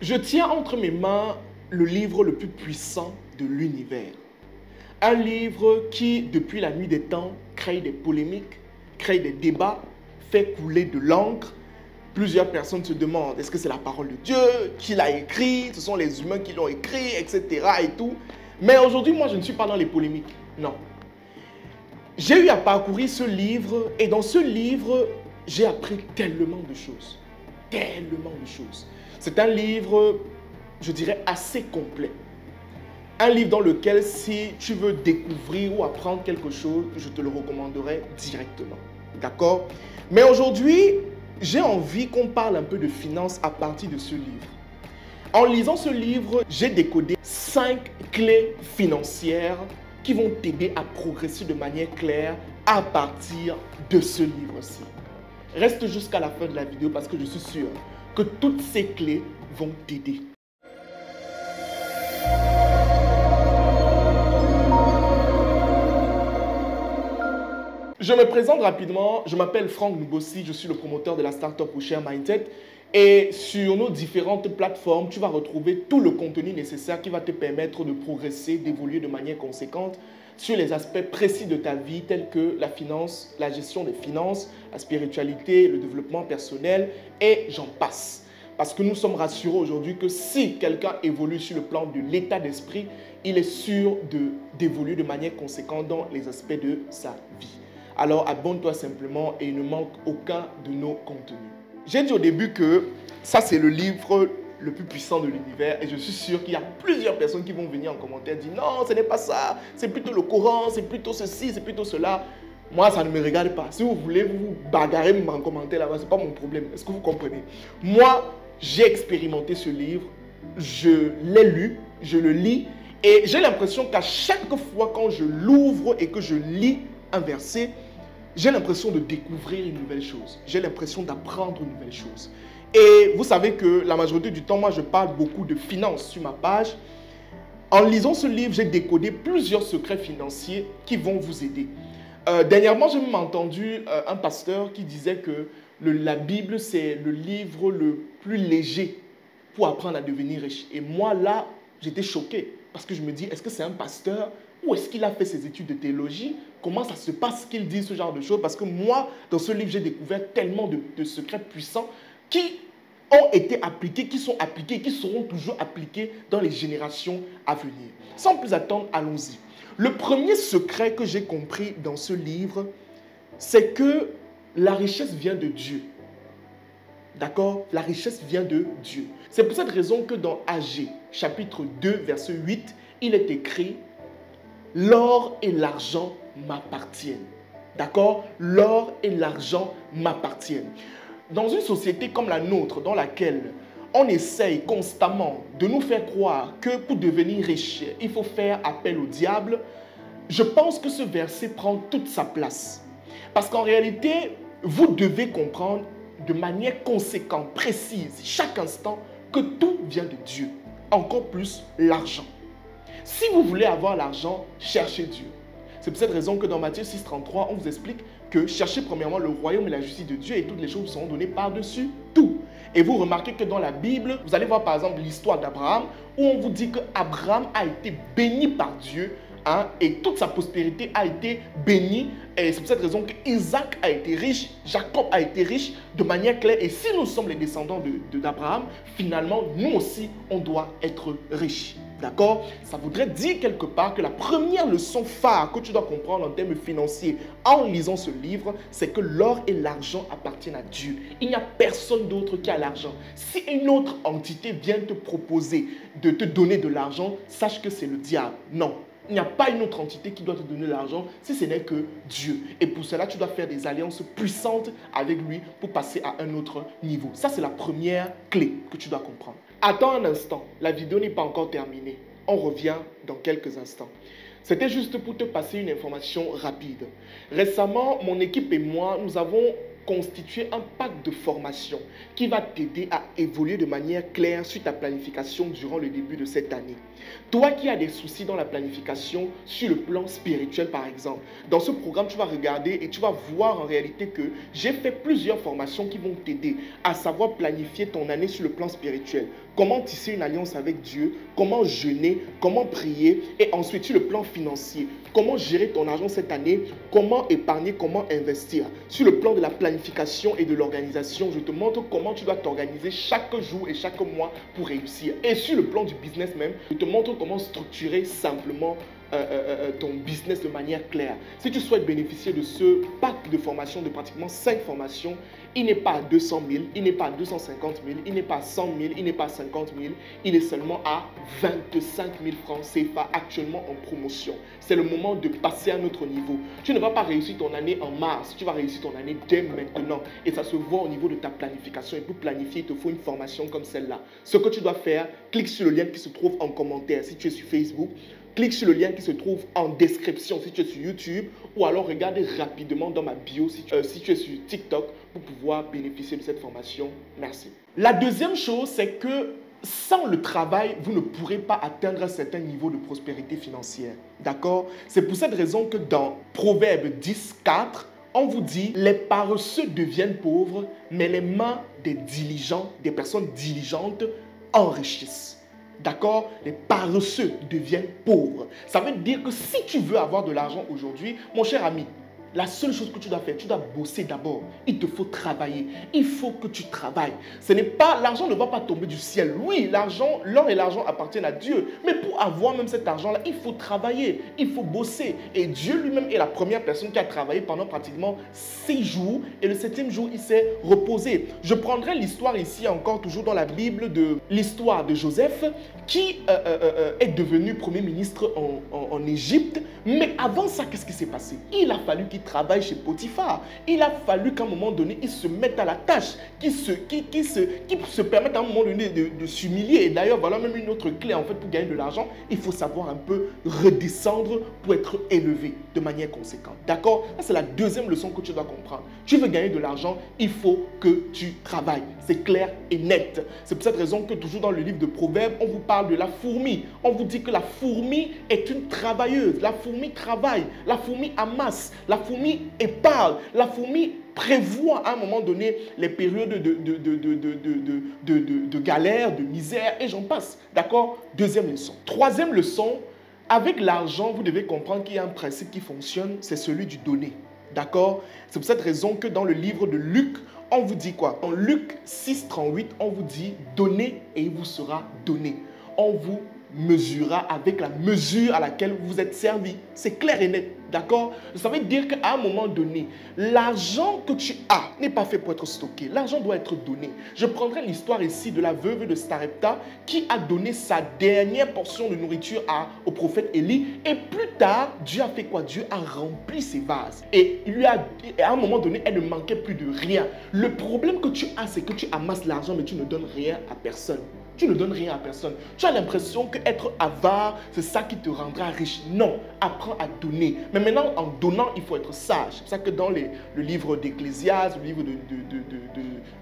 Je tiens entre mes mains le livre le plus puissant de l'univers. Un livre qui, depuis la nuit des temps, crée des polémiques, crée des débats, fait couler de l'encre. Plusieurs personnes se demandent, est-ce que c'est la parole de Dieu? Qui l'a écrit? Ce sont les humains qui l'ont écrit, etc. et tout. Mais aujourd'hui, moi, je ne suis pas dans les polémiques. Non. J'ai eu à parcourir ce livre et dans ce livre, j'ai appris tellement de choses. Tellement de choses. C'est un livre, je dirais, assez complet. Un livre dans lequel, si tu veux découvrir ou apprendre quelque chose, je te le recommanderais directement. D'accord? Mais aujourd'hui, j'ai envie qu'on parle un peu de finances à partir de ce livre. En lisant ce livre, j'ai décodé 5 clés financières qui vont t'aider à progresser de manière claire à partir de ce livre-ci. Reste jusqu'à la fin de la vidéo parce que je suis sûr que toutes ces clés vont t'aider. Je me présente rapidement, je m'appelle Franck Ngoussi, je suis le promoteur de la startup Share Mindset et sur nos différentes plateformes, tu vas retrouver tout le contenu nécessaire qui va te permettre de progresser, d'évoluer de manière conséquente sur les aspects précis de ta vie tels que la finance, la gestion des finances, la spiritualité, le développement personnel et j'en passe. Parce que nous sommes rassurés aujourd'hui que si quelqu'un évolue sur le plan de l'état d'esprit, il est sûr d'évoluer de manière conséquente dans les aspects de sa vie. Alors abonne-toi simplement et ne manque aucun de nos contenus. J'ai dit au début que ça c'est le livre le plus puissant de l'univers et je suis sûr qu'il y a plusieurs personnes qui vont venir en commentaire dire non, ce n'est pas ça, c'est plutôt le Coran, c'est plutôt ceci, c'est plutôt cela. Moi, ça ne me regarde pas. Si vous voulez vous bagarrer en commentaire là-bas, ce n'est pas mon problème. Est-ce que vous comprenez? Moi, j'ai expérimenté ce livre, je l'ai lu, je le lis et j'ai l'impression qu'à chaque fois quand je l'ouvre et que je lis un verset, j'ai l'impression de découvrir une nouvelle chose. J'ai l'impression d'apprendre une nouvelle chose. Et vous savez que la majorité du temps, moi, je parle beaucoup de finances sur ma page. En lisant ce livre, j'ai décodé plusieurs secrets financiers qui vont vous aider. Dernièrement, j'ai même entendu un pasteur qui disait que la Bible, c'est le livre le plus léger pour apprendre à devenir riche. Et moi, là, j'étais choqué parce que je me dis, est-ce que c'est un pasteur ou est-ce qu'il a fait ses études de théologie? Comment ça se passe qu'il dit ce genre de choses? Parce que moi, dans ce livre, j'ai découvert tellement de secrets puissants qui ont été appliqués, qui sont appliqués, qui seront toujours appliqués dans les générations à venir. Sans plus attendre, allons-y. Le premier secret que j'ai compris dans ce livre, c'est que la richesse vient de Dieu. D'accord? La richesse vient de Dieu. C'est pour cette raison que dans AG, chapitre 2, verset 8, il est écrit « L'or et l'argent m'appartiennent. » D'accord? L'or et l'argent m'appartiennent. Dans une société comme la nôtre, dans laquelle on essaye constamment de nous faire croire que pour devenir riche, il faut faire appel au diable, je pense que ce verset prend toute sa place. Parce qu'en réalité, vous devez comprendre de manière conséquente, précise, chaque instant, que tout vient de Dieu. Encore plus l'argent. Si vous voulez avoir l'argent, cherchez Dieu. C'est pour cette raison que dans Matthieu 6,33, on vous explique que cherchez premièrement le royaume et la justice de Dieu et toutes les choses vous seront données par-dessus tout. Et vous remarquez que dans la Bible, vous allez voir par exemple l'histoire d'Abraham où on vous dit qu'Abraham a été béni par Dieu et toute sa postérité a été bénie. Et c'est pour cette raison qu'Isaac a été riche, Jacob a été riche de manière claire. Et si nous sommes les descendants d'Abraham, finalement, nous aussi, on doit être riches. D'accord? Ça voudrait dire quelque part que la première leçon phare que tu dois comprendre en termes financiers en lisant ce livre, c'est que l'or et l'argent appartiennent à Dieu. Il n'y a personne d'autre qui a l'argent. Si une autre entité vient te proposer de te donner de l'argent, sache que c'est le diable. Non. Il n'y a pas une autre entité qui doit te donner l'argent si ce n'est que Dieu. Et pour cela, tu dois faire des alliances puissantes avec lui pour passer à un autre niveau. Ça, c'est la première clé que tu dois comprendre. Attends un instant, la vidéo n'est pas encore terminée. On revient dans quelques instants. C'était juste pour te passer une information rapide. Récemment, mon équipe et moi, nous avons constitué un pack de formation qui va t'aider à évoluer de manière claire sur ta planification durant le début de cette année. Toi qui as des soucis dans la planification sur le plan spirituel par exemple, dans ce programme tu vas regarder et tu vas voir en réalité que j'ai fait plusieurs formations qui vont t'aider à savoir planifier ton année sur le plan spirituel. comment tisser une alliance avec Dieu, comment jeûner, comment prier, et ensuite sur le plan financier, comment gérer ton argent cette année, comment épargner, comment investir. Sur le plan de la planification et de l'organisation, je te montre comment tu dois t'organiser chaque jour et chaque mois pour réussir. Et sur le plan du business même, je te montre comment structurer simplement ton business de manière claire. Si tu souhaites bénéficier de ce pack de formation, de pratiquement 5 formations, il n'est pas à 200 000, il n'est pas à 250 000, il n'est pas à 100 000, il n'est pas à 50 000, il est seulement à 25 000 francs CFA actuellement en promotion. C'est le moment de passer à un autre niveau. Tu ne vas pas réussir ton année en mars, tu vas réussir ton année dès maintenant. Et ça se voit au niveau de ta planification. Et pour planifier, il te faut une formation comme celle-là. Ce que tu dois faire, clique sur le lien qui se trouve en commentaire si tu es sur Facebook. Clique sur le lien qui se trouve en description si tu es sur YouTube, ou alors regarde rapidement dans ma bio si tu es sur TikTok pour pouvoir bénéficier de cette formation. Merci. La deuxième chose, c'est que sans le travail, vous ne pourrez pas atteindre un certain niveau de prospérité financière. D'accord? C'est pour cette raison que dans Proverbe 10, 4, on vous dit, les paresseux deviennent pauvres, mais les mains des diligents, des personnes diligentes, enrichissent. D'accord? Les paresseux deviennent pauvres. Ça veut dire que si tu veux avoir de l'argent aujourd'hui, mon cher ami, la seule chose que tu dois faire, tu dois bosser d'abord. Il te faut travailler. Il faut que tu travailles. Ce n'est pas, l'argent ne va pas tomber du ciel. Oui, l'or et l'argent appartiennent à Dieu. Mais pour avoir même cet argent-là, il faut travailler. Il faut bosser. Et Dieu lui-même est la première personne qui a travaillé pendant pratiquement 6 jours. Et le 7e jour, il s'est reposé. Je prendrai l'histoire ici encore, toujours dans la Bible, de l'histoire de Joseph, qui est devenu premier ministre en Égypte. Mais avant ça, qu'est-ce qui s'est passé? Il a fallu qu'il travaille chez Potiphar. Il a fallu qu'à un moment donné, il se mette à la tâche, qu'il se permette à un moment donné de s'humilier. Et d'ailleurs, voilà même une autre clé en fait pour gagner de l'argent. Il faut savoir un peu redescendre pour être élevé de manière conséquente. D'accord? C'est la deuxième leçon que tu dois comprendre. Tu veux gagner de l'argent, il faut que tu travailles. C'est clair et net. C'est pour cette raison que toujours dans le livre de Proverbes, on vous parle de la fourmi. On vous dit que la fourmi est une travailleuse. La fourmi travaille. La fourmi amasse. La fourmi épargne. La fourmi prévoit à un moment donné les périodes de galère, de misère, et j'en passe. D'accord? Deuxième leçon. Troisième leçon, avec l'argent, vous devez comprendre qu'il y a un principe qui fonctionne, c'est celui du donner. D'accord? C'est pour cette raison que dans le livre de Luc, on vous dit quoi? En Luc 6, 38, on vous dit « Donnez et il vous sera donné ». On vous mesurera avec la mesure à laquelle vous êtes servi. C'est clair et net. D'accord? Ça veut dire qu'à un moment donné, l'argent que tu as n'est pas fait pour être stocké. L'argent doit être donné. Je prendrai l'histoire ici de la veuve de Sarepta qui a donné sa dernière portion de nourriture au prophète Élie. Et plus tard, Dieu a fait quoi? Dieu a rempli ses vases. Et à un moment donné, elle ne manquait plus de rien. Le problème que tu as, c'est que tu amasses l'argent, mais tu ne donnes rien à personne. Tu ne donnes rien à personne. Tu as l'impression qu'être avare, c'est ça qui te rendra riche. Non, apprends à donner. Mais maintenant, en donnant, il faut être sage. C'est pour ça que dans le livre d'Ecclésiaste, le livre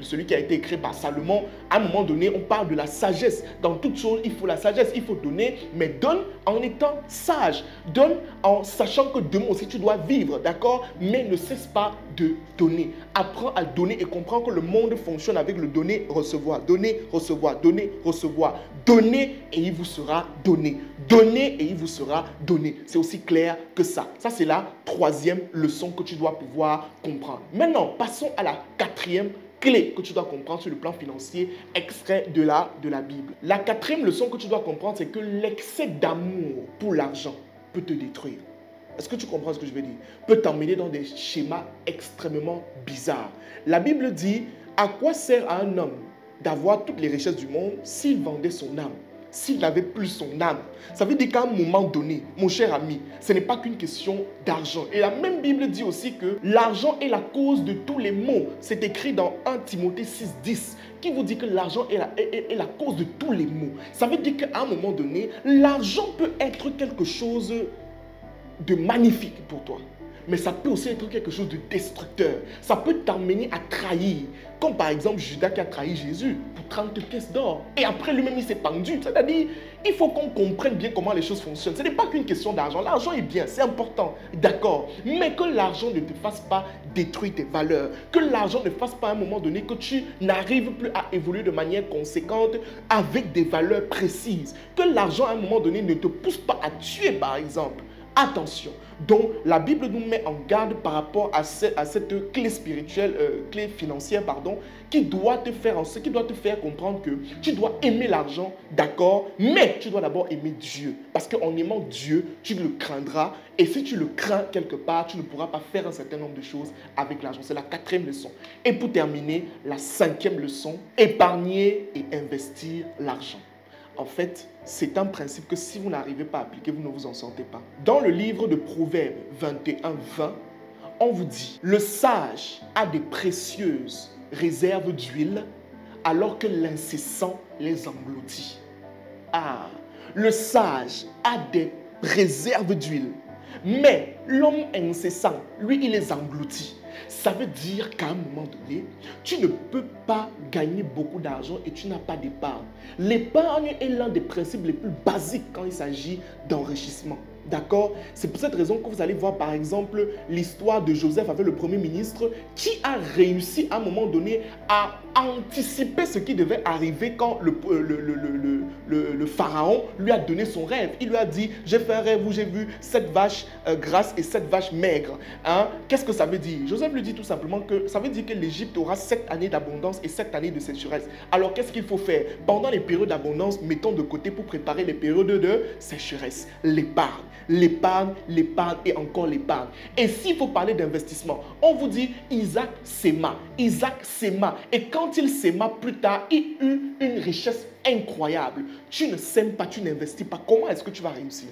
celui qui a été écrit par Salomon, à un moment donné, on parle de la sagesse. Dans toute chose, il faut la sagesse. Il faut donner, mais donne en étant sage. Donne en sachant que demain aussi, tu dois vivre, d'accord? Mais ne cesse pas de donner. Apprends à donner et comprends que le monde fonctionne avec le donner-recevoir. Donner, recevoir, donner, recevoir. Donnez et il vous sera donné. Donnez et il vous sera donné. C'est aussi clair que ça. Ça, c'est la troisième leçon que tu dois pouvoir comprendre. Maintenant, passons à la quatrième clé que tu dois comprendre sur le plan financier, extrait de la Bible. La quatrième leçon que tu dois comprendre, c'est que l'excès d'amour pour l'argent peut te détruire. Est-ce que tu comprends ce que je veux dire? Peut t'emmener dans des schémas extrêmement bizarres. La Bible dit, à quoi sert à un homme d'avoir toutes les richesses du monde s'il vendait son âme, s'il n'avait plus son âme? Ça veut dire qu'à un moment donné, mon cher ami, ce n'est pas qu'une question d'argent. Et la même Bible dit aussi que l'argent est la cause de tous les maux. C'est écrit dans 1 Timothée 6, 10, qui vous dit que l'argent est la cause de tous les maux. Ça veut dire qu'à un moment donné, l'argent peut être quelque chose de magnifique pour toi. mais ça peut aussi être quelque chose de destructeur. Ça peut t'amener à trahir. Comme par exemple Judas qui a trahi Jésus pour 30 pièces d'or. Et après lui-même, il s'est pendu. C'est-à-dire, il faut qu'on comprenne bien comment les choses fonctionnent. Ce n'est pas qu'une question d'argent. L'argent est bien, c'est important, d'accord. Mais que l'argent ne te fasse pas détruire tes valeurs. Que l'argent ne fasse pas à un moment donné que tu n'arrives plus à évoluer de manière conséquente avec des valeurs précises. Que l'argent à un moment donné ne te pousse pas à tuer, par exemple. Attention, donc la Bible nous met en garde par rapport à cette clé spirituelle, clé financière, pardon, qui doit te faire comprendre que tu dois aimer l'argent, d'accord, mais tu dois d'abord aimer Dieu. Parce qu'en aimant Dieu, tu le craindras. Et si tu le crains quelque part, tu ne pourras pas faire un certain nombre de choses avec l'argent. C'est la 4e leçon. Et pour terminer, la 5e leçon, épargner et investir l'argent. En fait, c'est un principe que si vous n'arrivez pas à appliquer, vous ne vous en sortez pas. Dans le livre de Proverbes 21:20, on vous dit, le sage a des précieuses réserves d'huile alors que l'incessant les engloutit. Ah, le sage a des réserves d'huile, mais l'homme incessant, lui, il les engloutit. Ça veut dire qu'à un moment donné, tu ne peux pas gagner beaucoup d'argent et tu n'as pas d'épargne. L'épargne est l'un des principes les plus basiques quand il s'agit d'enrichissement. D'accord? C'est pour cette raison que vous allez voir par exemple l'histoire de Joseph avec le premier ministre qui a réussi à un moment donné à anticiper ce qui devait arriver quand le pharaon lui a donné son rêve. Il lui a dit, j'ai fait un rêve où j'ai vu 7 vaches grasses et 7 vaches maigres. Hein? Qu'est-ce que ça veut dire? Joseph lui dit tout simplement que ça veut dire que l'Égypte aura 7 années d'abondance et 7 années de sécheresse. Alors qu'est-ce qu'il faut faire? Pendant les périodes d'abondance, mettons de côté pour préparer les périodes de sécheresse. L'épargne. L'épargne, l'épargne et encore l'épargne. Et s'il faut parler d'investissement, on vous dit Isaac séma. Isaac séma. Et quand il séma plus tard, il eut une richesse incroyable. Tu ne sèmes pas, tu n'investis pas. Comment est-ce que tu vas réussir?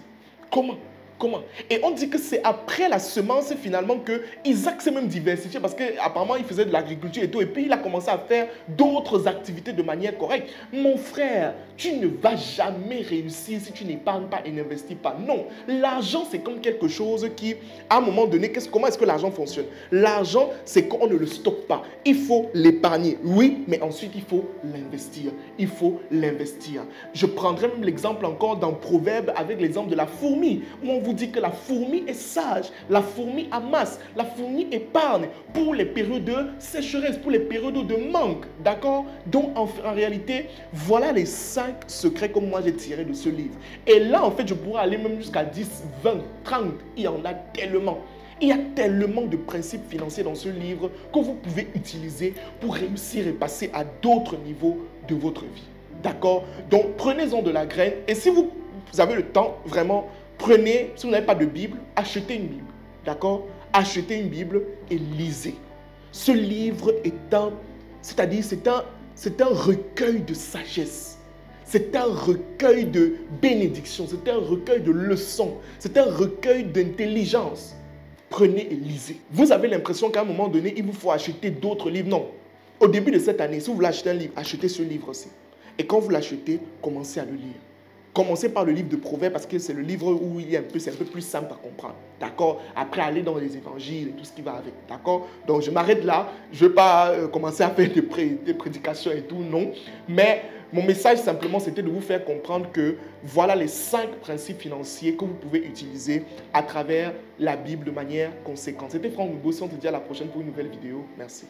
Comment? Comment? Et on dit que c'est après la semence finalement que Isaac s'est même diversifié parce qu'apparemment il faisait de l'agriculture et tout. Et puis il a commencé à faire d'autres activités de manière correcte. Mon frère, tu ne vas jamais réussir si tu n'épargnes pas et n'investis pas. Non, l'argent c'est comme quelque chose qui, à un moment donné, comment est-ce que l'argent fonctionne? L'argent c'est qu'on ne le stocke pas. Il faut l'épargner, oui, mais ensuite il faut l'investir. Il faut l'investir. Je prendrai même l'exemple encore dans Proverbe avec l'exemple de la fourmi où on vous dit que la fourmi est sage, la fourmi amasse, la fourmi épargne pour les périodes de sécheresse, pour les périodes de manque, d'accord? Donc en réalité, voilà les 5 secrets que moi j'ai tirés de ce livre. Et là en fait, je pourrais aller même jusqu'à 10, 20, 30, il y en a tellement. Il y a tellement de principes financiers dans ce livre que vous pouvez utiliser pour réussir et passer à d'autres niveaux de votre vie, d'accord? Donc prenez-en de la graine et si vous avez le temps, vraiment, prenez, si vous n'avez pas de Bible, achetez une Bible, d'accord? Achetez une Bible et lisez. Ce livre est c'est un recueil de sagesse. C'est un recueil de bénédictions, c'est un recueil de leçons, c'est un recueil d'intelligence. Prenez et lisez. Vous avez l'impression qu'à un moment donné, il vous faut acheter d'autres livres. Non. Au début de cette année, si vous voulez acheter un livre, achetez ce livre aussi. Et quand vous l'achetez, commencez à le lire. Commencez par le livre de Proverbes parce que c'est le livre où c'est un peu plus simple à comprendre. D'accord? Après, aller dans les évangiles et tout ce qui va avec. D'accord? Donc, je m'arrête là. Je ne vais pas commencer à faire des prédications et tout, non. Mais mon message, simplement, c'était de vous faire comprendre que voilà les 5 principes financiers que vous pouvez utiliser à travers la Bible de manière conséquente. C'était Franck Nubo. On se dit à la prochaine pour une nouvelle vidéo. Merci.